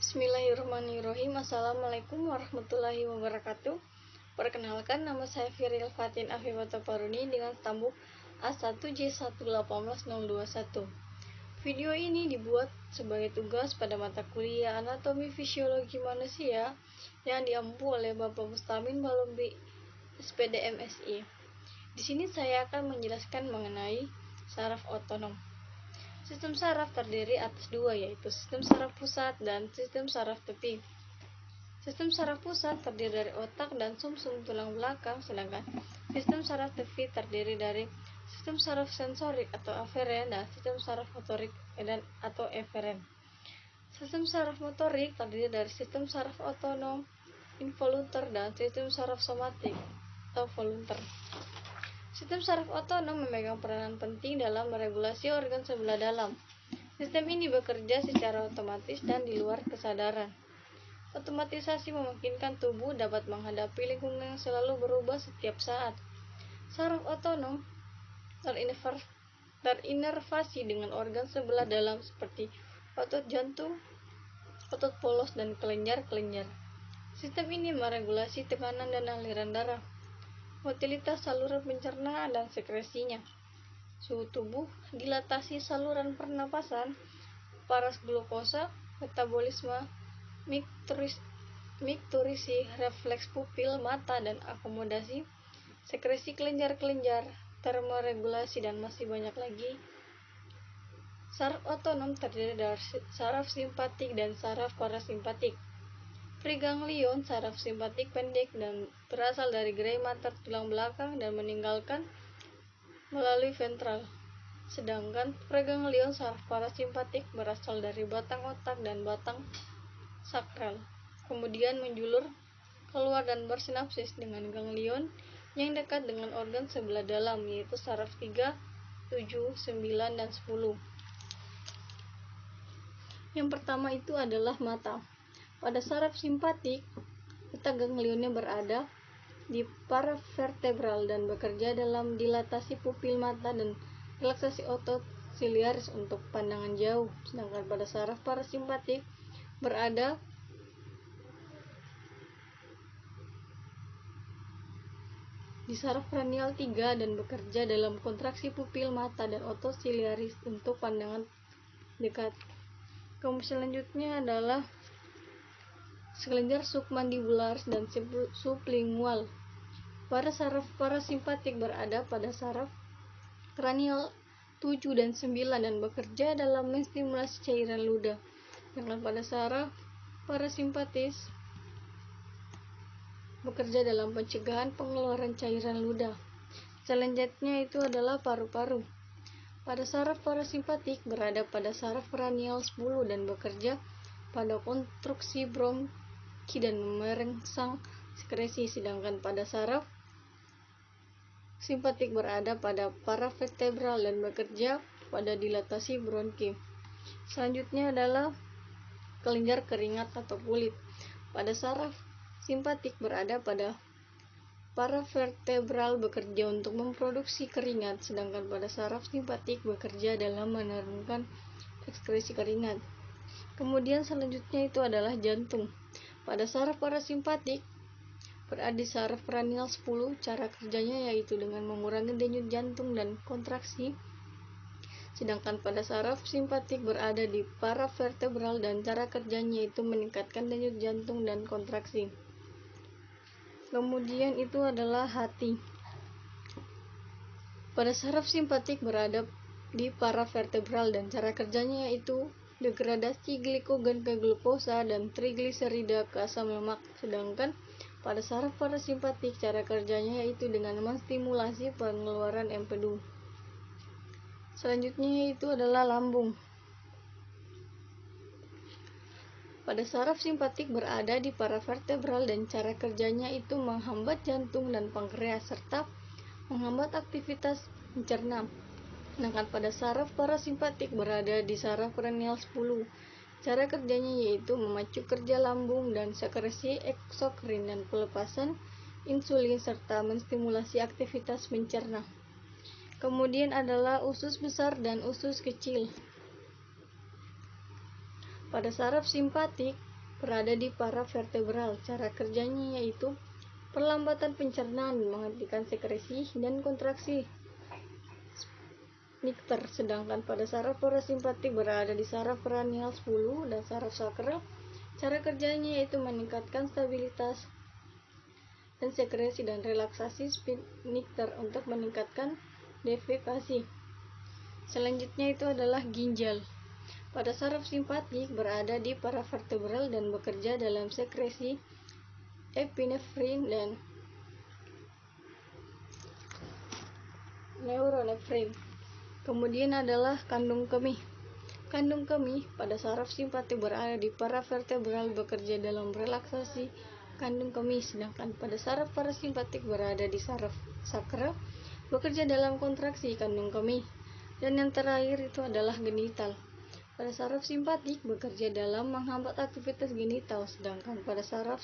Bismillahirrahmanirrahim. Assalamualaikum warahmatullahi wabarakatuh. Perkenalkan, nama saya Firil Fatin Afifata Paruni dengan stambuk A1J1818021. Video ini dibuat sebagai tugas pada mata kuliah Anatomi Fisiologi Manusia yang diampu oleh Bapak Bustamin Balumbi, SPD MSI. Di sini saya akan menjelaskan mengenai saraf otonom. Sistem saraf terdiri atas dua, yaitu sistem saraf pusat dan sistem saraf tepi. Sistem saraf pusat terdiri dari otak dan sumsum tulang belakang, sedangkan sistem saraf tepi terdiri dari sistem saraf sensorik atau aferen dan sistem saraf motorik atau eferen. Sistem saraf motorik terdiri dari sistem saraf otonom, involunter, dan sistem saraf somatik atau volunter. Sistem saraf otonom memegang peranan penting dalam meregulasi organ sebelah dalam. Sistem ini bekerja secara otomatis dan di luar kesadaran. Otomatisasi memungkinkan tubuh dapat menghadapi lingkungan yang selalu berubah setiap saat. Saraf otonom terinervasi dengan organ sebelah dalam seperti otot jantung, otot polos, dan kelenjar-kelenjar. Sistem ini meregulasi tekanan dan aliran darah, motilitas saluran pencernaan dan sekresinya, suhu tubuh, dilatasi saluran pernapasan, paras glukosa, metabolisme, mikturisi refleks pupil mata dan akomodasi, sekresi kelenjar-kelenjar, termoregulasi, dan masih banyak lagi. Saraf otonom terdiri dari saraf simpatik dan saraf parasimpatik. Preganglion saraf simpatik pendek dan berasal dari gerai mater tulang belakang dan meninggalkan melalui ventral. Sedangkan preganglion saraf parasimpatik berasal dari batang otak dan batang sakral. Kemudian menjulur keluar dan bersinapsis dengan ganglion yang dekat dengan organ sebelah dalam, yaitu saraf 3, 7, 9, dan 10. Yang pertama itu adalah mata. Pada saraf simpatik, letak ganglionnya berada di paravertebral dan bekerja dalam dilatasi pupil mata dan relaksasi otot siliaris untuk pandangan jauh. Sedangkan pada saraf parasimpatik berada di saraf kranial 3 dan bekerja dalam kontraksi pupil mata dan otot siliaris untuk pandangan dekat. Kemudian selanjutnya adalah kelenjar submandibular dan sublingual. Pada saraf parasimpatik berada pada saraf kranial 7 dan 9 dan bekerja dalam menstimulasi cairan ludah. Sedangkan pada saraf parasimpatis bekerja dalam pencegahan pengeluaran cairan ludah. Selanjutnya itu adalah paru-paru. Pada saraf parasimpatik berada pada saraf kranial 10 dan bekerja pada konstruksi bronki dan merangsang sekresi, sedangkan pada saraf simpatik berada pada paravertebral dan bekerja pada dilatasi bronki. Selanjutnya adalah kelenjar keringat atau kulit. Pada saraf simpatik berada pada paravertebral bekerja untuk memproduksi keringat, sedangkan pada saraf simpatik bekerja dalam menurunkan ekskresi keringat. Kemudian selanjutnya itu adalah jantung. Pada saraf parasimpatik berada di saraf kranial 10. Cara kerjanya yaitu dengan mengurangi denyut jantung dan kontraksi. Sedangkan pada saraf simpatik berada di paravertebral dan cara kerjanya yaitu meningkatkan denyut jantung dan kontraksi. Kemudian itu adalah hati. Pada saraf simpatik berada di paravertebral dan cara kerjanya yaitu degradasi glikogen ke glukosa dan trigliserida ke asam lemak. Sedangkan pada saraf parasimpatik cara kerjanya yaitu dengan menstimulasi pengeluaran empedu. Selanjutnya itu adalah lambung. Pada saraf simpatik berada di paravertebral dan cara kerjanya itu menghambat jantung dan pankreas serta menghambat aktivitas mencerna. Sedangkan pada saraf parasimpatik berada di saraf kranial 10. Cara kerjanya yaitu memacu kerja lambung dan sekresi eksokrin dan pelepasan insulin serta menstimulasi aktivitas mencerna. Kemudian adalah usus besar dan usus kecil. Pada saraf simpatik berada di paravertebral. Cara kerjanya yaitu perlambatan pencernaan, menghentikan sekresi dan kontraksi sphincter, sedangkan pada saraf parasimpatik berada di saraf kranial 10 dan saraf sakral. Cara kerjanya yaitu meningkatkan stabilitas dan sekresi dan relaksasi sphincter untuk meningkatkan defekasi. Selanjutnya itu adalah ginjal. Pada saraf simpatik berada di paravertebral dan bekerja dalam sekresi epinefrin dan neuronefrin. Kemudian adalah kandung kemih. Kandung kemih pada saraf simpatik berada di paravertebral, bekerja dalam relaksasi kandung kemih, sedangkan pada saraf parasimpatik berada di saraf sakral, bekerja dalam kontraksi kandung kemih. Dan yang terakhir itu adalah genital. Pada saraf simpatik bekerja dalam menghambat aktivitas genital, sedangkan pada saraf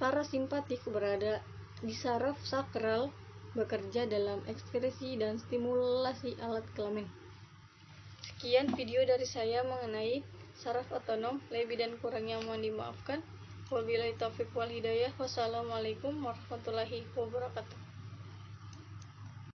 parasimpatik berada di saraf sakral, bekerja dalam ekskresi dan stimulasi alat kelamin. Sekian video dari saya mengenai saraf otonom. Lebih dan kurangnya mohon dimaafkan. Wabillahi taufiq wal hidayah. Wassalamualaikum warahmatullahi wabarakatuh.